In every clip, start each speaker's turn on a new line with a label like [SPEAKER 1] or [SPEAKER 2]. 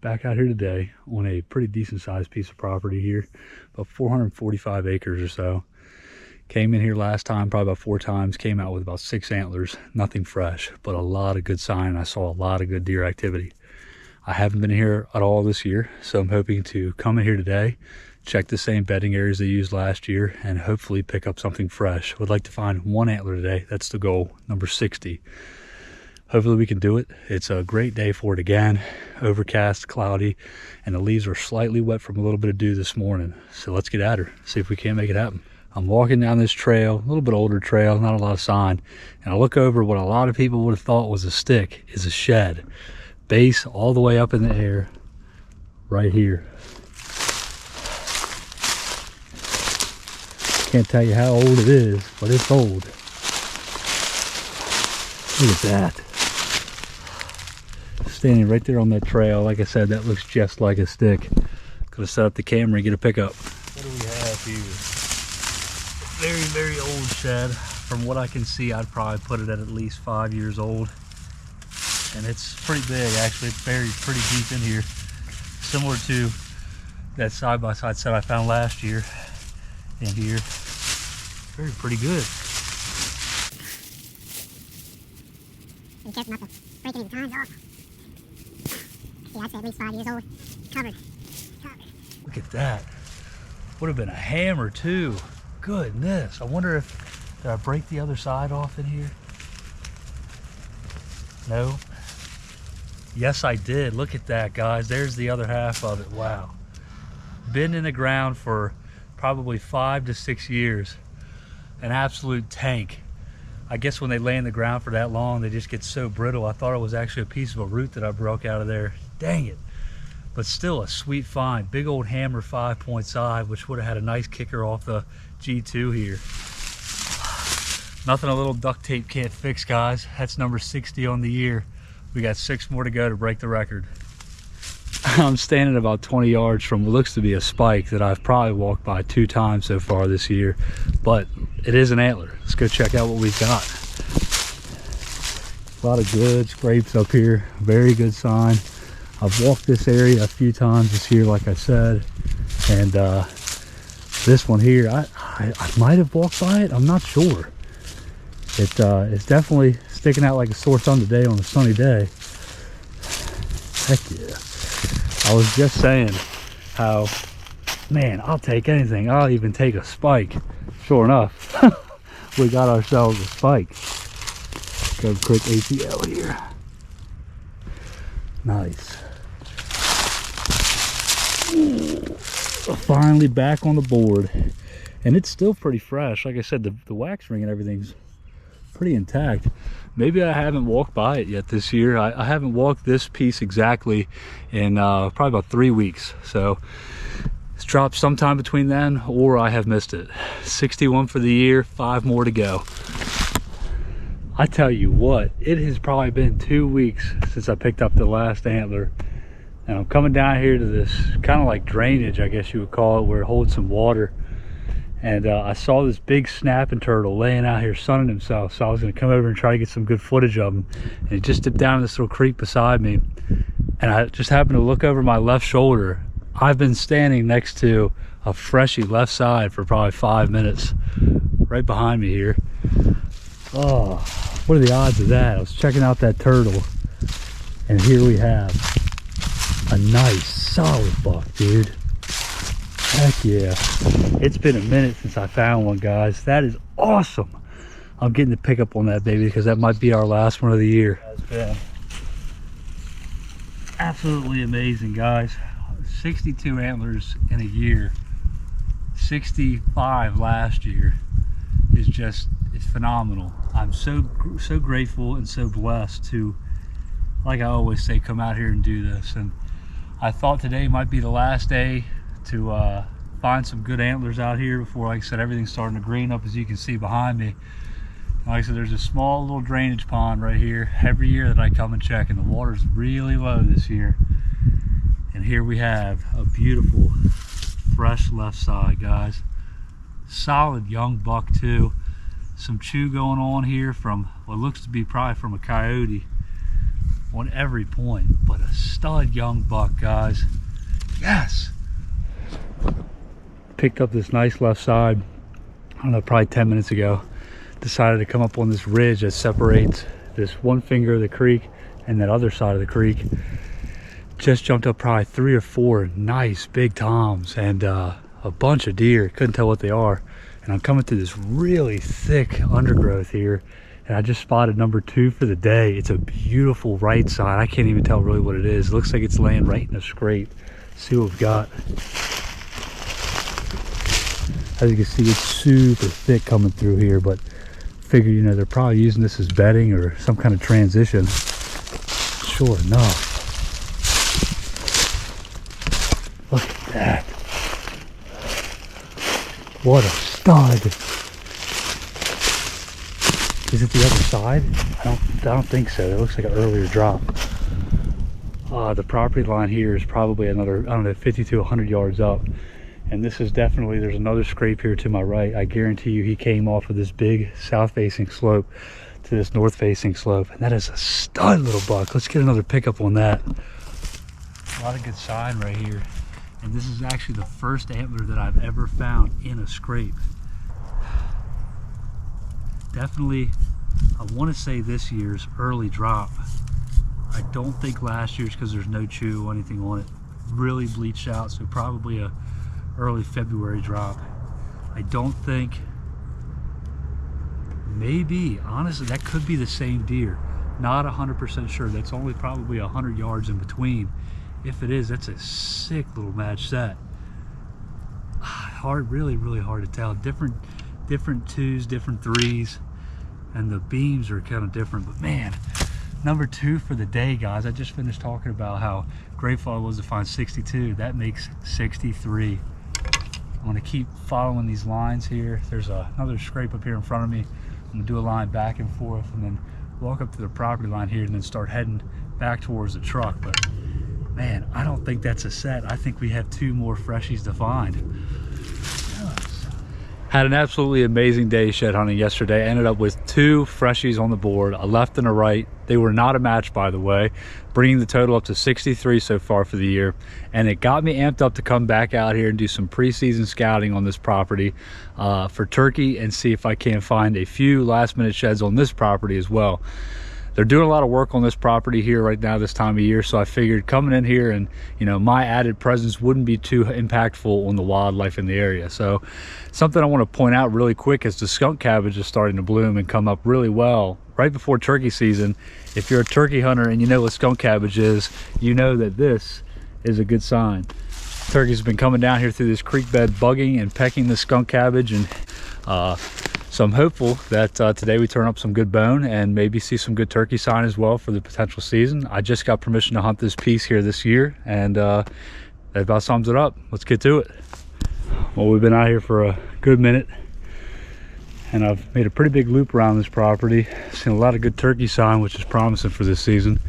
[SPEAKER 1] back out here today on a pretty decent sized piece of property here, about 445 acres or so. Came in here last time probably about 4 times, came out with about 6 antlers, nothing fresh, but a lot of good sign. I saw a lot of good deer activity. I haven't been here at all this year, so I'm hoping to come in here today, check the same bedding areas they used last year, and hopefully pick up something fresh. Would like to find 1 antler today. That's the goal, number 60. Hopefully we can do it. It's a great day for it again. Overcast, cloudy, and the leaves are slightly wet from a little bit of dew this morning. So let's get at her, see if we can't make it happen. I'm walking down this trail, a little bit older trail, not a lot of sign, and I look over what a lot of people would have thought was a stick is a shed. Base all the way up in the air, right here. Can't tell you how old it is, but it's old. Look at that. Standing right there on that trail, like I said, that looks just like a stick. Gonna set up the camera and get a pickup. What do we have here? Very, very old shed. From what I can see, I'd probably put it at least 5 years old. And it's pretty big, actually. It's buried pretty deep in here. Similar to that side-by-side set I found last year in here. Very pretty good.
[SPEAKER 2] Be careful not to break any tines off. See, I'd say at least 5 years old. Covered.
[SPEAKER 1] Look at that. Would have been a hammer too. Goodness. I wonder if, did I break the other side off in here? No. Yes, I did. Look at that, guys. There's the other half of it. Wow. Been in the ground for probably 5 to 6 years. An absolute tank. I guess when they lay in the ground for that long, they just get so brittle. I thought it was actually a piece of a root that I broke out of there. Dang it. But still a sweet find. Big old hammer 5-point side, which would have had a nice kicker off the G2 here. Nothing a little duct tape can't fix, guys. That's number 60 on the year. We got 6 more to go to break the record. I'm standing about 20 yards from what looks to be a spike that I've probably walked by 2 times so far this year, but it is an antler. Let's go check out what we've got. A lot of good scrapes up here, very good sign. I've walked this area a few times this year, like I said, and this one here, I might have walked by it, I'm not sure. It's definitely sticking out like a sore thumb today on a sunny day. Heck yeah. I was just saying how, man, I'll take anything. I'll even take a spike. Sure enough, we got ourselves a spike. Go quick ATL here. Nice. Finally back on the board. And it's still pretty fresh. Like I said, the wax ring and everything's pretty intact. Maybe I haven't walked by it yet this year. I haven't walked this piece exactly in probably about 3 weeks. So it's dropped sometime between then or I have missed it. 61 for the year, 5 more to go. I tell you what, it has probably been 2 weeks since I picked up the last antler. And I'm coming down here to this kind of like drainage, I guess you would call it, where it holds some water. And I saw this big snapping turtle laying out here sunning himself, so I was going to come over and try to get some good footage of him. And he just dipped down in this little creek beside me, and I just happened to look over my left shoulder. I've been standing next to a freshie left side for probably 5 minutes, right behind me here. Oh, what are the odds of that? I was checking out that turtle, and here we have a nice solid buck, dude. Heck yeah. It's been a minute since I found one, guys. That is awesome. I'm getting the pickup on that baby because that might be our last one of the year. It's been absolutely amazing, guys. 62 antlers in a year. 65 last year is just, it's phenomenal. I'm so grateful and so blessed to, like I always say, come out here and do this. And I thought today might be the last day to find some good antlers out here before, like I said, everything's starting to green up, as you can see behind me. And like I said, there's a small little drainage pond right here every year that I come and check, and the water's really low this year. And here we have a beautiful fresh left side, guys. Solid young buck too. Some chew going on here from what looks to be probably from a coyote on every point, but a stud young buck, guys. Yes. Picked up this nice left side, I don't know, probably 10 minutes ago. Decided to come up on this ridge that separates this one finger of the creek and that other side of the creek. Just jumped up probably 3 or 4 nice big toms and a bunch of deer. Couldn't tell what they are. And I'm coming through this really thick undergrowth here, and I just spotted number 2 for the day. It's a beautiful right side. I can't even tell really what it is. It looks like it's laying right in a scrape. Let's see what we've got. As you can see, it's super thick coming through here, but figure, you know, they're probably using this as bedding or some kind of transition. Sure enough. Look at that. What a stud. Is it the other side? I don't think so. It looks like an earlier drop. The property line here is probably another, I don't know, 50 to 100 yards up. And this is definitely, there's another scrape here to my right. I guarantee you he came off of this big south-facing slope to this north-facing slope. And that is a stud little buck. Let's get another pickup on that. A lot of good sign right here. And this is actually the first antler that I've ever found in a scrape. Definitely, I want to say this year's early drop. I don't think last year's because there's no chew or anything on it. Really bleached out, so probably a early February drop. I don't think, maybe, honestly, that could be the same deer. Not 100% sure. That's only probably 100 yards in between. If it is, that's a sick little match set. Hard, really hard to tell. Different 2s, different 3s, and the beams are kind of different. But man, number 2 for the day, guys. I just finished talking about how grateful I was to find 62. That makes 63. I'm gonna keep following these lines here. There's another scrape up here in front of me. I'm gonna do a line back and forth and then walk up to the property line here and then start heading back towards the truck. But man, I don't think that's a set. I think we have 2 more freshies to find. Had an absolutely amazing day shed hunting yesterday. I ended up with 2 freshies on the board, a left and a right. They were not a match, by the way, bringing the total up to 63 so far for the year. And it got me amped up to come back out here and do some preseason scouting on this property for turkey and see if I can find a few last minute sheds on this property as well. They're doing a lot of work on this property here right now this time of year, so I figured coming in here and, you know, my added presence wouldn't be too impactful on the wildlife in the area. So something I want to point out really quick is the skunk cabbage is starting to bloom and come up really well right before turkey season. If you're a turkey hunter and you know what skunk cabbage is, you know that this is a good sign. Turkeys have been coming down here through this creek bed bugging and pecking the skunk cabbage, and so I'm hopeful that today we turn up some good bone and maybe see some good turkey sign as well for the potential season. I just got permission to hunt this piece here this year, and that about sums it up. Let's get to it. Well, we've been out here for a good minute, and I've made a pretty big loop around this property. Seen a lot of good turkey sign, which is promising for this season.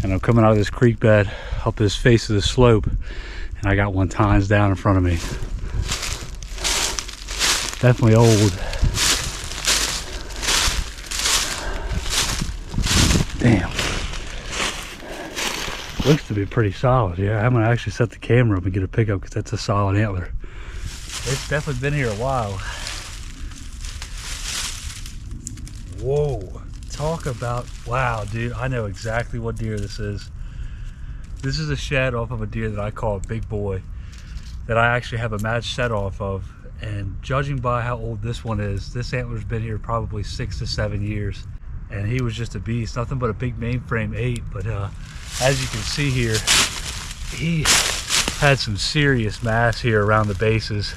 [SPEAKER 1] And I'm coming out of this creek bed up this face of the slope, and I got one tines down in front of me. Definitely old. Damn. Looks to be pretty solid. Yeah, I'm gonna actually set the camera up and get a pickup because that's a solid antler. It's definitely been here a while. Whoa. Talk about, wow, dude, I know exactly what deer this is. This is a shed off of a deer that I call a big boy, that I actually have a match set off of. And judging by how old this one is, this antler's been here probably 6 to 7 years. And he was just a beast, nothing but a big mainframe 8. But as you can see here, he had some serious mass here around the bases.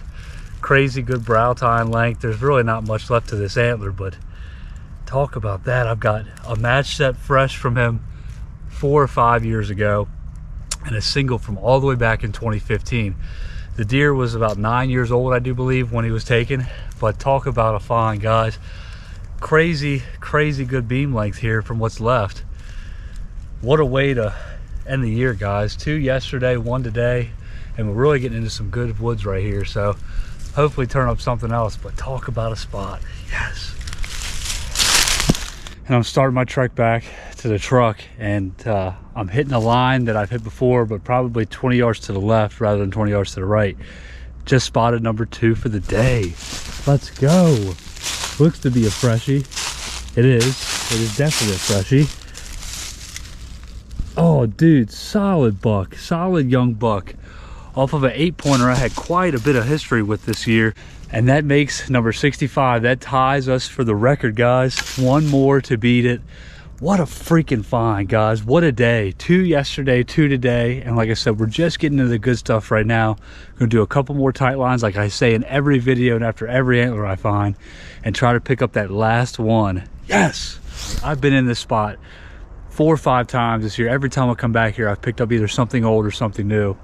[SPEAKER 1] Crazy good brow tine length. There's really not much left to this antler, but talk about that. I've got a match set fresh from him 4 or 5 years ago, and a single from all the way back in 2015. The deer was about 9 years old, I do believe, when he was taken. But talk about a find, guys. Crazy good beam length here from what's left. What a way to end the year, guys. 2 yesterday, 1 today, and we're really getting into some good woods right here. So hopefully turn up something else, but talk about a spot. Yes. and I'm starting my trek back to the truck, and I'm hitting a line that I've hit before, but probably 20 yards to the left rather than 20 yards to the right. Just spotted number 2 for the day. Let's go. Looks to be a freshie. It is definitely a freshie. Oh dude, solid buck, solid young buck off of an 8-pointer I had quite a bit of history with this year. And that makes number 65. That ties us for the record, guys. One more to beat it. What a freaking find, guys. What a day. 2 yesterday, 2 today. And like I said, we're just getting into the good stuff right now. Gonna do a couple more tight lines, like I say in every video and after every antler I find, and try to pick up that last one. Yes! I've been in this spot 4 or 5 times this year. Every time I come back here, I've picked up either something old or something new.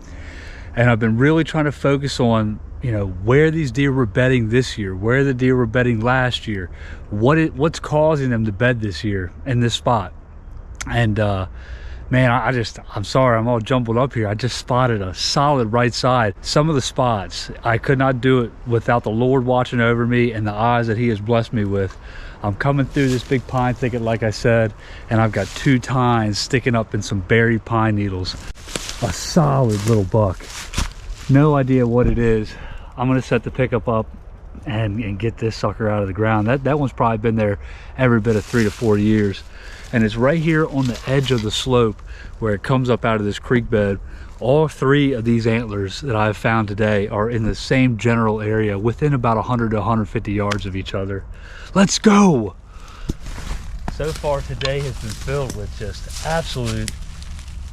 [SPEAKER 1] And I've been really trying to focus on, you know, where these deer were bedding this year, where the deer were bedding last year, what's causing them to bed this year in this spot. And man, I'm sorry, I'm all jumbled up here. I just spotted a solid right side. Some of the spots, I could not do it without the Lord watching over me and the eyes that he has blessed me with. I'm coming through this big pine thicket, like I said, and I've got 2 tines sticking up in some buried pine needles. A solid little buck. No idea what it is. I'm gonna set the pickup up and get this sucker out of the ground. That one's probably been there every bit of 3 to 4 years. And it's right here on the edge of the slope where it comes up out of this creek bed. All 3 of these antlers that I've found today are in the same general area, within about 100 to 150 yards of each other. Let's go! So far today has been filled with just absolute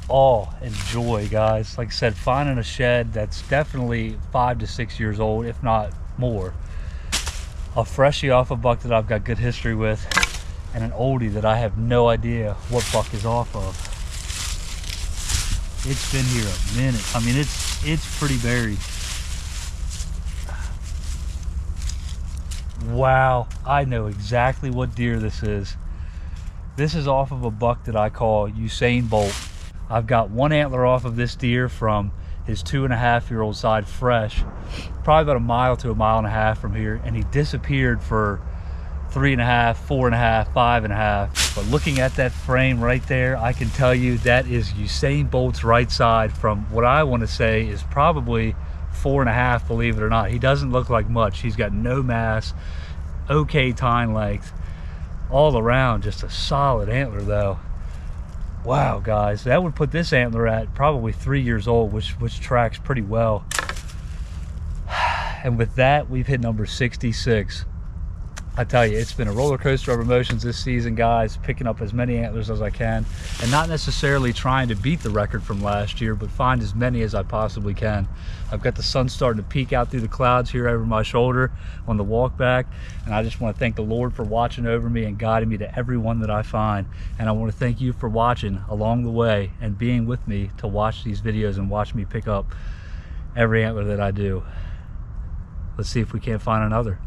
[SPEAKER 1] awe and joy, guys. Like I said, finding a shed that's definitely 5 to 6 years old, if not more. A freshie off a buck that I've got good history with, and an oldie that I have no idea what buck is off of. It's been here a minute. I mean, it's pretty buried. Wow, I know exactly what deer this is. This is off of a buck that I call Usain Bolt. I've got 1 antler off of this deer from his 2.5-year-old side fresh, probably about 1 mile to 1.5 miles from here, and he disappeared for 3.5, 4.5, 5.5. But looking at that frame right there, I can tell you that is Usain Bolt's right side from what I want to say is probably 4.5, believe it or not. He doesn't look like much. He's got no mass, okay tine length, all around just a solid antler though. Wow, guys, that would put this antler at probably 3 years old, which tracks pretty well. And with that, we've hit number 66. I tell you, it's been a roller coaster of emotions this season, guys, picking up as many antlers as I can, and not necessarily trying to beat the record from last year, but find as many as I possibly can. I've got the sun starting to peek out through the clouds here over my shoulder on the walk back, and I just want to thank the Lord for watching over me and guiding me to every one that I find. And I want to thank you for watching along the way and being with me to watch these videos and watch me pick up every antler that I do. Let's see if we can't find another.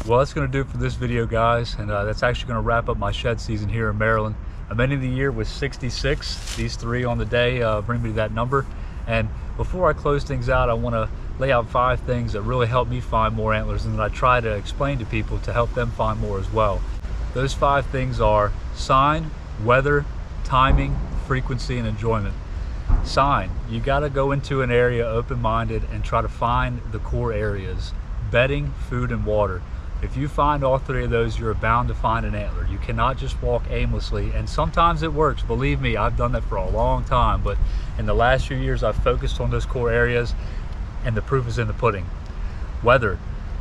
[SPEAKER 1] Well, that's going to do it for this video, guys, and that's actually going to wrap up my shed season here in Maryland. I'm ending the year with 66. These 3 on the day bring me to that number. And before I close things out, I want to lay out 5 things that really help me find more antlers and that I try to explain to people to help them find more as well. Those 5 things are sign, weather, timing, frequency, and enjoyment. Sign, you got to go into an area open-minded and try to find the core areas: bedding, food, and water. If you find all 3 of those, you're bound to find an antler. You cannot just walk aimlessly, and sometimes it works. Believe me, I've done that for a long time, but in the last few years, I've focused on those core areas, and the proof is in the pudding. Weather,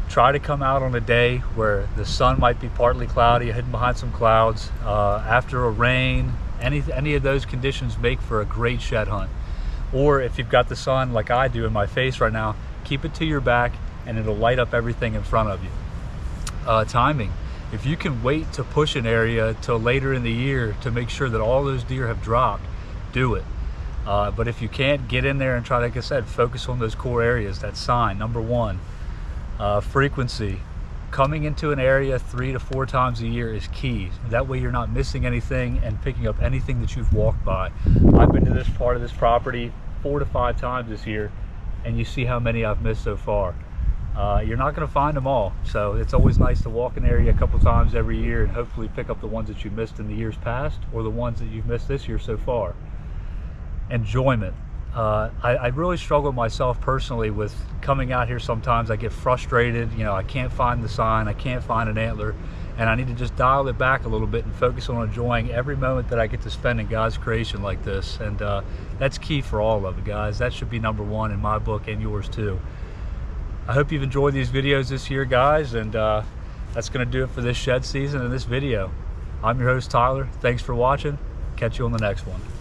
[SPEAKER 1] try to come out on a day where the sun might be partly cloudy, hidden behind some clouds, after a rain. Any of those conditions make for a great shed hunt. Or if you've got the sun like I do in my face right now, keep it to your back, and it'll light up everything in front of you. Timing. If you can wait to push an area till later in the year to make sure that all those deer have dropped, do it. But if you can't, get in there and try, like I said, focus on those core areas. That's sign number 1. Frequency. Coming into an area 3 to 4 times a year is key. That way you're not missing anything and picking up anything that you've walked by. I've been to this part of this property 4 to 5 times this year, and you see how many I've missed so far. you're not going to find them all. So it's always nice to walk an area a couple times every year and hopefully pick up the ones that you missed in the years past or the ones that you've missed this year so far. Enjoyment. I really struggle myself personally with coming out here. Sometimes I get frustrated, you know, I can't find the sign, I can't find an antler, and I need to just dial it back a little bit and focus on enjoying every moment that I get to spend in God's creation like this. And that's key for all of it, guys. That should be number one in my book and yours too. I hope you've enjoyed these videos this year, guys, and that's going to do it for this shed season and this video. I'm your host, Tyler. Thanks for watching. Catch you on the next one.